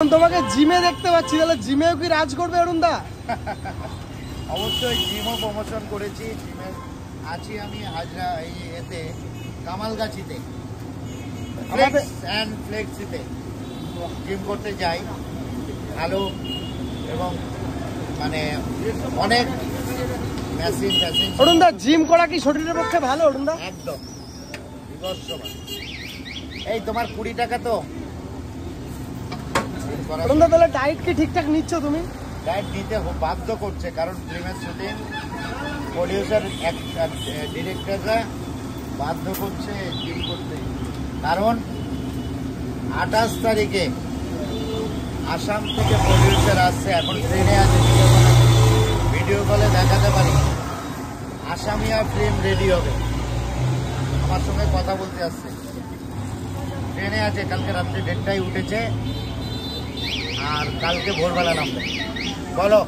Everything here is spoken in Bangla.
তোমাকে জিমে দেখতে পাচ্ছি, তাহলে জিমেও কি রাজ করবে অরুণ দা? অবশ্যই জিমও প্রমোশন করেছি। জিমে আছি আমি হাজরা এতে কামালগাছিতে ফ্লেক্স অ্যান্ড ফ্লেক্সিতে জিম করতে যাই। ভালো এবং মানে অনেক মেশিন ফ্যাশিন। অরুণ দা, জিম করা কি শরীরের পক্ষে ভালো অরুণ দা? একদম বিভৎসমান। এই তোমার 20 টাকা তো অরুণ দা, তাহলে ডায়েট কি ঠিকঠাক নিচ্ছ তুমি? ডায়েট নিতে বাধ্য করছে, কারণ ফিল্মের শুটিং প্রডিউসার ডিরেক্টররা বাধ্য করছে জিম করতে। কারণ 28 তারিখে আসাম থেকে প্রডিউসার আসছে, এখন ট্রেনে আছে, ভিডিও কলে দেখাতে পারি। আসামিয়া ফিল্ম রেডি হবে, আমার সঙ্গে কথা বলতে আসছে। ট্রেনে আছে, কালকে রাত্রে 1:30টায় উঠেছে আর কালকে ভোরবেলা নামবে। বলো।